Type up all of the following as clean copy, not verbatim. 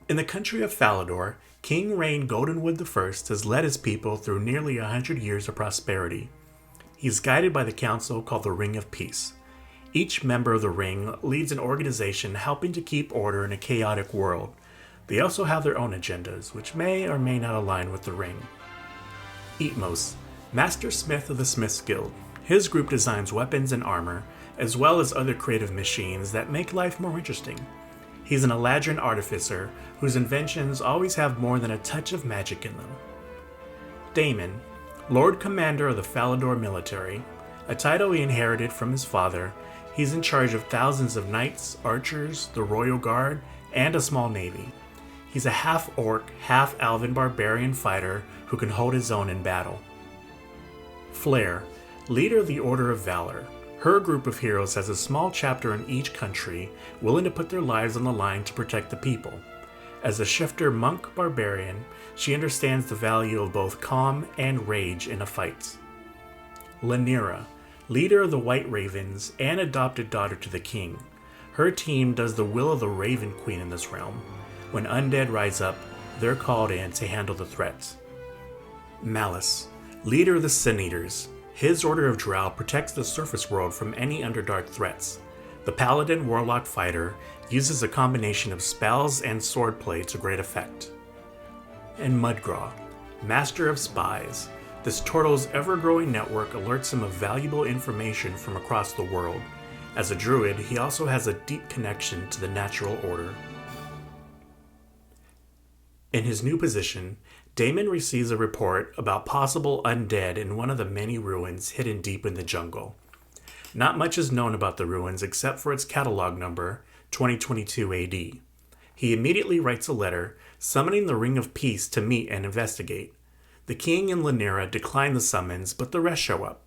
In the country of Falador, King Rain Goldenwood I has led his people through nearly 100 years of prosperity. He is guided by the council called the Ring of Peace. Each member of the Ring leads an organization helping to keep order in a chaotic world. They also have their own agendas, which may or may not align with the Ring. Eatmos, Master Smith of the Smiths Guild. His group designs weapons and armor, as well as other creative machines that make life more interesting. He's an Eladrin artificer whose inventions always have more than a touch of magic in them. Damon, Lord Commander of the Falador military, a title he inherited from his father. He's in charge of thousands of knights, archers, the royal guard, and a small navy. He's a half-orc, half-elven barbarian fighter who can hold his own in battle. Flair, leader of the Order of Valor. Her group of heroes has a small chapter in each country, willing to put their lives on the line to protect the people. As a shifter monk barbarian, she understands the value of both calm and rage in a fight. Lanira, leader of the White Ravens and adopted daughter to the king. Her team does the will of the Raven Queen in this realm. When undead rise up, they're called in to handle the threats. Malice, leader of the Sin Eaters. His Order of Drow protects the surface world from any Underdark threats. The Paladin Warlock fighter uses a combination of spells and swordplay to great effect. And Mudgraw, Master of Spies. This turtle's ever-growing network alerts him of valuable information from across the world. As a druid, he also has a deep connection to the natural order. In his new position, Damon receives a report about possible undead in one of the many ruins hidden deep in the jungle. Not much is known about the ruins except for its catalog number, 2022 AD. He immediately writes a letter summoning the Ring of Peace to meet and investigate. The king and Lanira decline the summons, but the rest show up.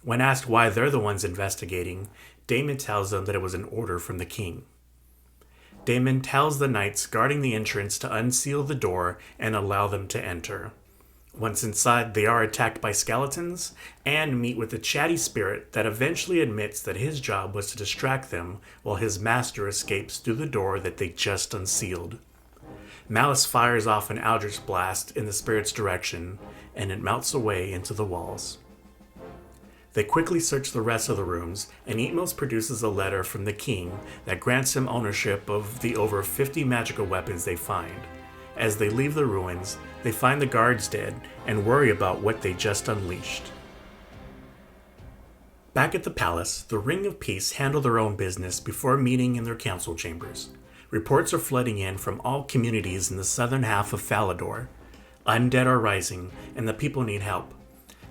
When asked why they're the ones investigating, Damon tells them that it was an order from the king. Damon tells the knights guarding the entrance to unseal the door and allow them to enter. Once inside, they are attacked by skeletons and meet with a chatty spirit that eventually admits that his job was to distract them while his master escapes through the door that they just unsealed. Malice fires off an Eldritch Blast in the spirit's direction, and it melts away into the walls. They quickly search the rest of the rooms, and Eatmos produces a letter from the king that grants him ownership of the over 50 magical weapons they find. As they leave the ruins, they find the guards dead and worry about what they just unleashed. Back at the palace, the Ring of Peace handle their own business before meeting in their council chambers. Reports are flooding in from all communities in the southern half of Falador. Undead are rising, and the people need help.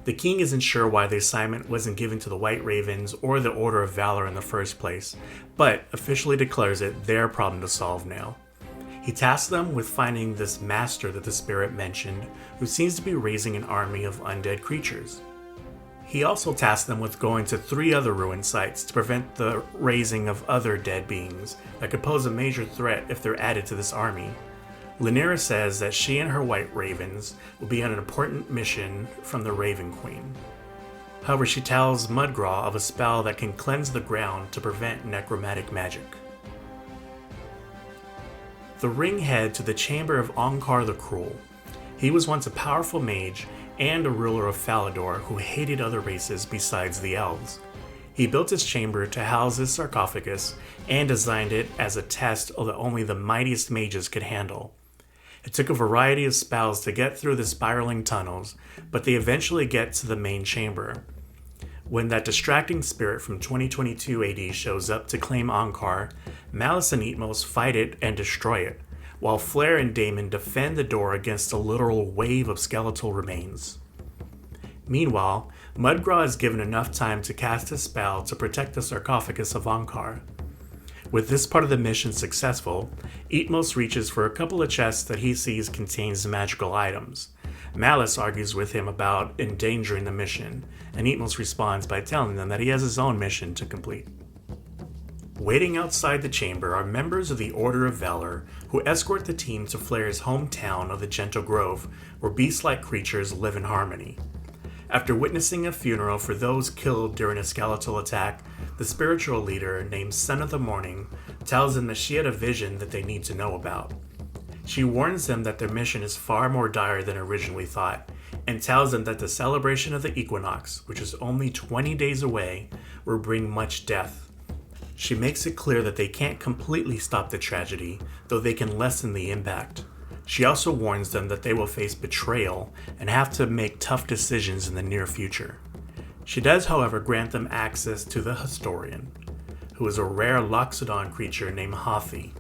The king isn't sure why the assignment wasn't given to the White Ravens or the Order of Valor in the first place, but officially declares it their problem to solve now. He tasks them with finding this master that the spirit mentioned, who seems to be raising an army of undead creatures. He also tasks them with going to 3 other ruined sites to prevent the raising of other dead beings that could pose a major threat if they're added to this army. Lanira says that she and her White Ravens will be on an important mission from the Raven Queen. However, she tells Mudgraw of a spell that can cleanse the ground to prevent necromantic magic. The ring head to the chamber of Onkar the Cruel. He was once a powerful mage and a ruler of Falador who hated other races besides the elves. He built his chamber to house his sarcophagus and designed it as a test that only the mightiest mages could handle. It took a variety of spells to get through the spiraling tunnels, but they eventually get to the main chamber. When that distracting spirit from 2022 AD shows up to claim Onkar, Malice and Eatmos fight it and destroy it, while Flair and Damon defend the door against a literal wave of skeletal remains. Meanwhile, Mudgraw is given enough time to cast a spell to protect the sarcophagus of Onkar. With this part of the mission successful, Eatmos reaches for a couple of chests that he sees contains magical items. Malice argues with him about endangering the mission, and Eatmos responds by telling them that he has his own mission to complete. Waiting outside the chamber are members of the Order of Valor who escort the team to Flair's hometown of the Gentle Grove, where beast-like creatures live in harmony. After witnessing a funeral for those killed during a skeletal attack, the spiritual leader, named Son of the Morning, tells them that she had a vision that they need to know about. She warns them that their mission is far more dire than originally thought, and tells them that the celebration of the equinox, which is only 20 days away, will bring much death. She makes it clear that they can't completely stop the tragedy, though they can lessen the impact. She also warns them that they will face betrayal and have to make tough decisions in the near future. She does, however, grant them access to the Historian, who is a rare Loxodon creature named Hathi.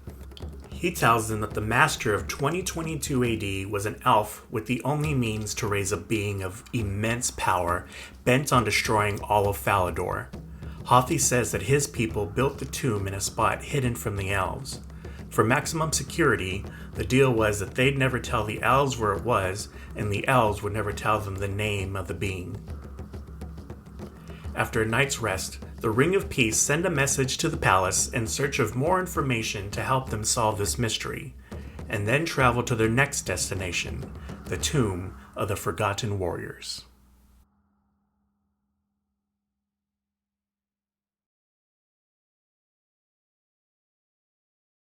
He tells them that the master of 2022 AD was an elf with the only means to raise a being of immense power bent on destroying all of Falador. Hathi says that his people built the tomb in a spot hidden from the elves. For maximum security, the deal was that they'd never tell the elves where it was, and the elves would never tell them the name of the being. After a night's rest, the Ring of Peace send a message to the palace in search of more information to help them solve this mystery, and then travel to their next destination, the Tomb of the Forgotten Warriors.